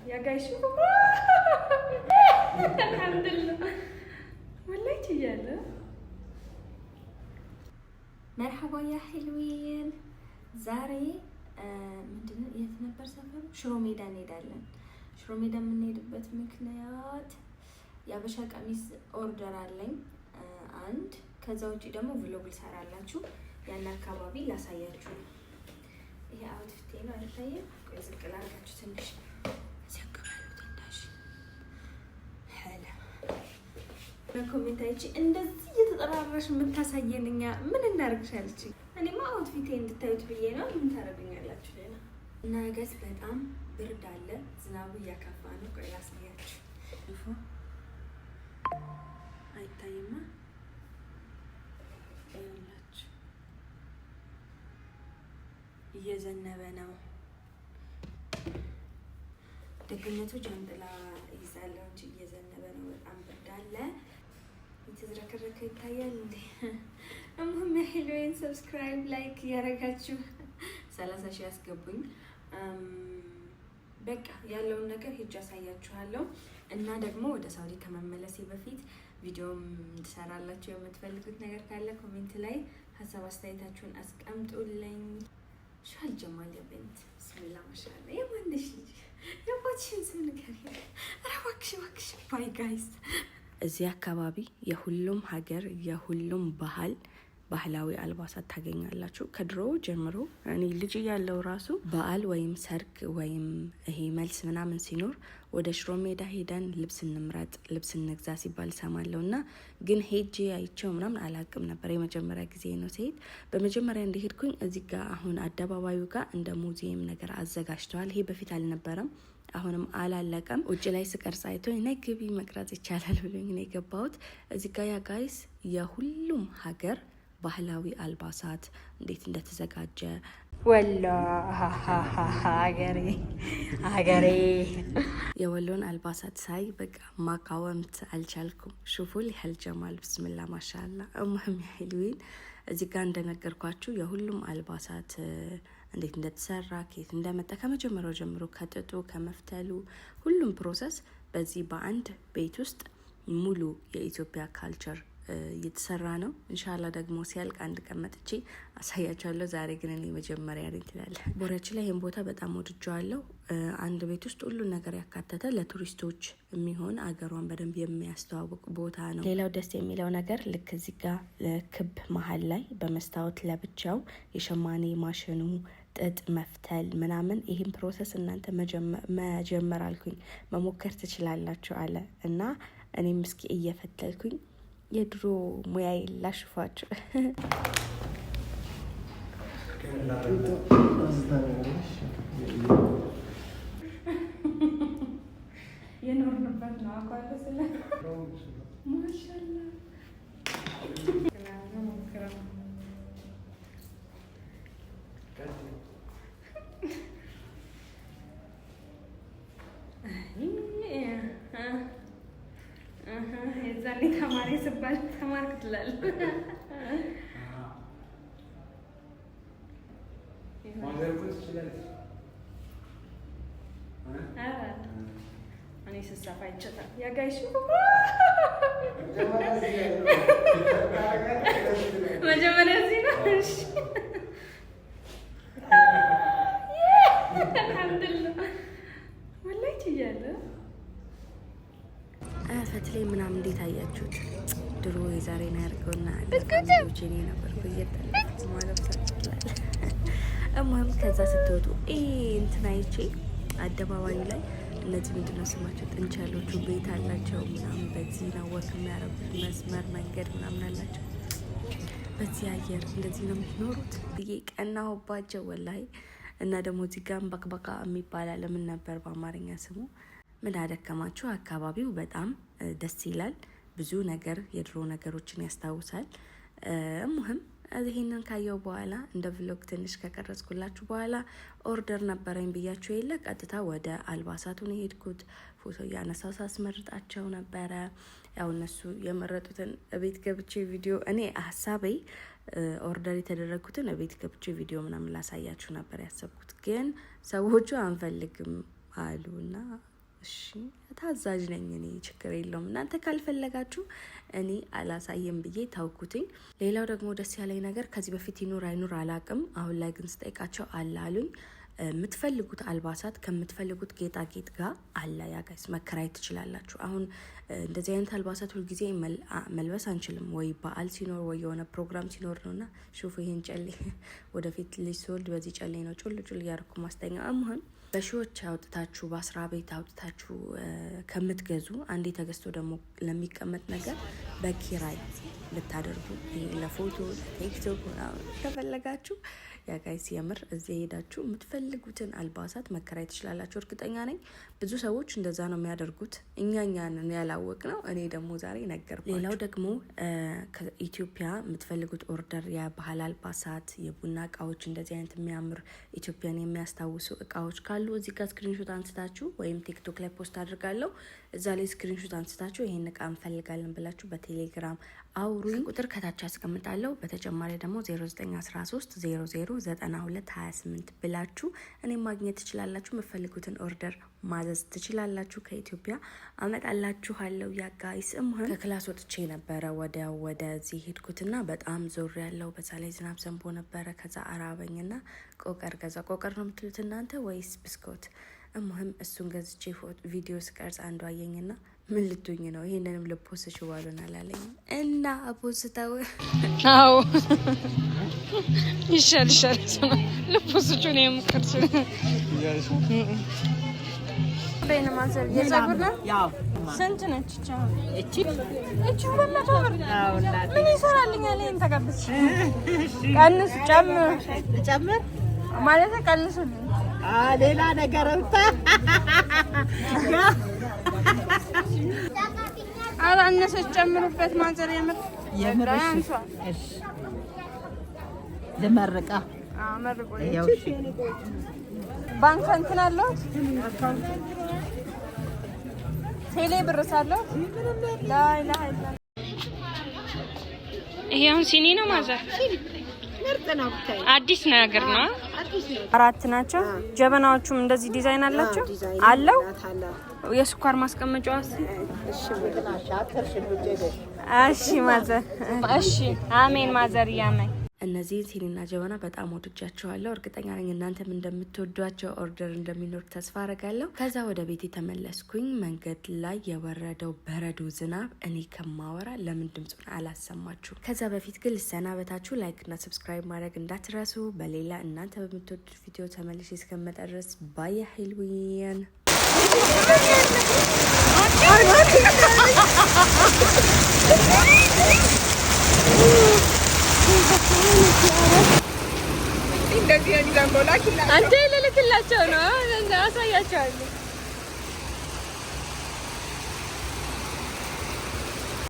يا جاي شوفوا الحمد لله والله تجاله. مرحبا يا حلوين. زاري ምንድነው የት ነበር ሰፈሩ? ሽሮ ሜዳ እንሄዳለን። ሽሮ ሜዳ የምንሄድበት ምክንያት የአበሻ ቀሚስ ኦርደር አለኝ አንድ። ከዛ ውጪ ደግሞ ቭሎግ ልሰራላችሁ ያን አካባቢ ላሳያችሁ። ይሄ አውትፊቴ ነው አይታየም? ቆይ ዝቅ ላድርጋችሁ ትንሽ በኮሜንታይቺ እንደዚህ እየተጠራራሽ የምታሳየን እኛ ምን እናደርግሻለች? እኔማ አውትፊቴ እንድታዩት ብዬ ነው። ምን ታደርጉኛላችሁ ሌላ? እና ገስ በጣም ብርድ አለ፣ ዝናቡ እያካፋ ነው። ቆይ ላሳያችሁ። አይታይማ? ይኸውላችሁ እየዘነበ ነው። ደግነቱ ጃንጥላ ይዛለሁ እንጂ እየዘነበ ነው። በጣም ብርድ አለ። የተዝረከረከ ይታያል እንዴ? እሙም ሄሎይን ሰብስክራይብ ላይክ ያረጋችሁ 30 ሺህ ያስገቡኝ። በቃ ያለውን ነገር ሄጄ አሳያችኋለሁ። እና ደግሞ ወደ ሳውዲ ከመመለሴ በፊት ቪዲዮም እንድሰራላችሁ የምትፈልጉት ነገር ካለ ኮሜንት ላይ ሀሳብ አስተያየታችሁን አስቀምጡልኝ። ሻል ጀማል የቤንት ብስሚላ ማሻአላ። የማንሽ ልጅ የባትሽን ስም ንገሪ። ኧረ እባክሽ እባክሽ። ባይ ጋይስ። እዚህ አካባቢ የሁሉም ሀገር የሁሉም ባህላዊ አልባሳት ታገኛላችሁ። ከድሮ ጀምሮ እኔ ልጅ ያለው ራሱ በዓል ወይም ሰርግ ወይም ይሄ መልስ ምናምን ሲኖር ወደ ሽሮ ሜዳ ሄደን ልብስ እንምረጥ ልብስ እንግዛ ሲባል ሰማለሁ። እና ግን ሄጄ አይቼው ምናምን አላቅም ነበር። የመጀመሪያ ጊዜ ነው ሲሄድ። በመጀመሪያ እንደሄድኩኝ እዚህ ጋር አሁን አደባባዩ ጋር እንደ ሙዚየም ነገር አዘጋጅተዋል። ይሄ በፊት አልነበረም፣ አሁንም አላለቀም። ውጭ ላይ ስቀርጽ አይቶ ነይ ግቢ መቅረጽ ይቻላል ብሎኝ ነው የገባሁት። እዚህ ጋር ያ ጋይስ የሁሉም ሀገር ባህላዊ አልባሳት እንዴት እንደተዘጋጀ ወሎ ሀገሬ የወሎን አልባሳት ሳይ በቃ ማቃወምት አልቻልኩም። ሹፉል ያህል ጀማል ብስምላ ማሻአላ። እሙህም ያህልዊን እዚህ ጋር እንደነገርኳችሁ የሁሉም አልባሳት እንዴት እንደተሰራ ከየት እንደመጣ ከመጀመሪያው ጀምሮ ከጥጡ ከመፍተሉ ሁሉም ፕሮሰስ በዚህ በአንድ ቤት ውስጥ ሙሉ የኢትዮጵያ ካልቸር እየተሰራ ነው። ኢንሻአላህ ደግሞ ሲያልቅ አንድ ቀን መጥቼ አሳያችኋለሁ። ዛሬ ግን እኔ መጀመሪያ ነኝ ትላለህ። ቦታችን ላይ ይሄን ቦታ በጣም ወድጄዋለሁ። አንድ ቤት ውስጥ ሁሉን ነገር ያካተተ ለቱሪስቶች የሚሆን አገሯን በደንብ የሚያስተዋውቅ ቦታ ነው። ሌላው ደስ የሚለው ነገር ልክ እዚህ ጋር ክብ መሀል ላይ በመስታወት ለብቻው የሸማኔ ማሽኑ ጥጥ መፍተል ምናምን ይህን ፕሮሰስ እናንተ መጀመር አልኩኝ መሞከር ትችላላችሁ አለ እና እኔም እስኪ እየፈተልኩኝ የድሮ ሙያዬ ላሽፋችሁ። የኖርንበት ነው አቋለ ስለ ማሻአላ የዛኔ ተማሪ ስባል ተማርክ ትላለህ። እኔ ስሳፋ ይችላል ያጋይሽ መጀመሪያ እዚህ ነው። አልሐምዱሊላህ ወላሂ ትያለህ። ፈትሌ ምናምን እንዴት አያችሁት? ድሮ የዛሬ ነው ያርገውና ለካምጆቼ ነበር በየተለፈ ማለት ይችላል። እማም ከዛ ስትወጡ እንትና አይቼ አደባባዩ ላይ እነዚህ ምንድነው ስማቸው ጥንቸሎቹ ቤት አላቸው ምናምን በዚህ ነው ወክ የሚያረጉት መስመር መንገድ ምናምን አላቸው። በዚህ አየር እንደዚህ ነው የሚኖሩት ብዬ ቀናሁባቸው ወላሂ። እና ደግሞ እዚህ ጋር በቅበቃ የሚባል አለ ምን ነበር በአማርኛ ስሙ? ምን አደከማችሁ። አካባቢው በጣም ደስ ይላል። ብዙ ነገር የድሮ ነገሮችን ያስታውሳል። እሙህም ይሄንን ካየው በኋላ እንደ ቭሎግ ትንሽ ከቀረጽኩላችሁ በኋላ ኦርደር ነበረኝ ብያችሁ የለ ቀጥታ ወደ አልባሳቱን የሄድኩት ፎቶ እያነሳው ሳስመርጣቸው ነበረ። ያው እነሱ የመረጡትን እቤት ገብቼ ቪዲዮ እኔ ሀሳቤ ኦርደር የተደረጉትን እቤት ገብቼ ቪዲዮ ምናምን ላሳያችሁ ነበር ያሰብኩት። ግን ሰዎቹ አንፈልግም አሉና እሺ ታዛዥ ነኝ እኔ ችግር የለውም። እናንተ ካልፈለጋችሁ እኔ አላሳየም ብዬ ታውኩትኝ። ሌላው ደግሞ ደስ ያለኝ ነገር ከዚህ በፊት ይኑር አይኑር አላቅም፣ አሁን ላይ ግን ስጠይቃቸው አላሉኝ። የምትፈልጉት አልባሳት ከምትፈልጉት ጌጣጌጥ ጋር አለ። ያ ጋይስ መከራየት ትችላላችሁ። አሁን እንደዚህ አይነት አልባሳት ሁልጊዜ መልበስ አንችልም፣ ወይ በዓል ሲኖር ወይ የሆነ ፕሮግራም ሲኖር ነውና ሹፉ ይሄን ጨሌ ወደፊት ልጅ ስወልድ በዚህ ጨሌ ነው ጩል ጩል እያደረኩ ማስተኛ አሁን በሺዎች አውጥታችሁ በ10 ቤት አውጥታችሁ ከምትገዙ አንዴ ተገዝቶ ደግሞ ለሚቀመጥ ነገር በኪራይ ልታደርጉ ለፎቶ ለቲክቶክ ከፈለጋችሁ ያ ጋይስ የምር እዚህ ሄዳችሁ የምትፈልጉትን አልባሳት መከራየት ትችላላችሁ። እርግጠኛ ነኝ ብዙ ሰዎች እንደዛ ነው የሚያደርጉት። እኛን ያላወቅ ነው። እኔ ደግሞ ዛሬ ነገርኳችሁ። ሌላው ደግሞ ከኢትዮጵያ የምትፈልጉት ኦርደር የባህል አልባሳት፣ የቡና እቃዎች፣ እንደዚህ አይነት የሚያምር ኢትዮጵያን የሚያስታውሱ እቃዎች ካሉ እዚህ ጋር ስክሪንሾት አንስታችሁ ወይም ቲክቶክ ላይ ፖስት አድርጋለሁ እዛ ላይ ስክሪንሾት አንስታችሁ ይሄን እቃ እንፈልጋለን ብላችሁ በቴሌግራም አውሩኝ። ቁጥር ከታች አስቀምጣለሁ። በተጨማሪ ደግሞ 0913 009228 ብላችሁ እኔ ማግኘት ትችላላችሁ። የምትፈልጉትን ኦርደር ማዘዝ ትችላላችሁ። ከኢትዮጵያ አመጣላችኋለሁ። ያ ጋይስ ከክላስ ወጥቼ ነበረ ወደዚህ ሄድኩትና በጣም ዞር ያለው በዛ ላይ ዝናብ ዘንቦ ነበረ። ከዛ አራበኝና ቆቀር ገዛ። ቆቀር ነው የምትሉት እናንተ ወይስ ብስኮት? እሙህም እሱን ገዝቼ ቪዲዮ ስቀርጽ አንዱ አየኝና ምን ልትሆኝ ነው ይሄንንም ልፖስት ሽዋሉን አላለኝ እና አፖስታው አዎ ይሻል ልፖስት ነው የምከርስ በእነ ማዘር የዛጉር ነው ያው ስንት ነች እቺ በመቶ ብር ምን ይሰራልኛል? ይሄን ተቀብቼ ቀንስ ጨምር ማለት ቀንሱልኝ ሌላ ነገር እንታ አላነሰች ጨምሩበት ማዘር የምር እሺ ለመረቃ መርቆ እሺ ባንክ እንትን አለው ቴሌ ብር ሳለው ላይ ይሄውን ሲኒ ነው ማዘር ምርጥ ነው። አዲስ ነገር ነው። አራት ናቸው። ጀበናዎቹም እንደዚህ ዲዛይን አላቸው አለው። የስኳር ማስቀመጫዋስ እሺ ማዘር እሺ አሜን ማዘር ያመኝ። እነዚህ ሲኒና ጀበና በጣም ወድጃቸዋለሁ። እርግጠኛ ነኝ እናንተም እንደምትወዷቸው። ኦርደር እንደሚኖር ተስፋ አረጋለሁ። ከዛ ወደ ቤት ተመለስኩኝ። መንገድ ላይ የወረደው በረዶ ዝናብ እኔ ከማወራ ለምን ድምጹን አላሰማችሁ? ከዛ በፊት ግን ልሰናበታችሁ። ላይክ እና ሰብስክራይብ ማድረግ እንዳትረሱ። በሌላ እናንተ በምትወዱት ቪዲዮ ተመልሼ እስከመጣ ድረስ ባይ ሄልዊን እንደዚህ ነው። አንተ ለለክላቸው ነው አሳያቸዋለሁ።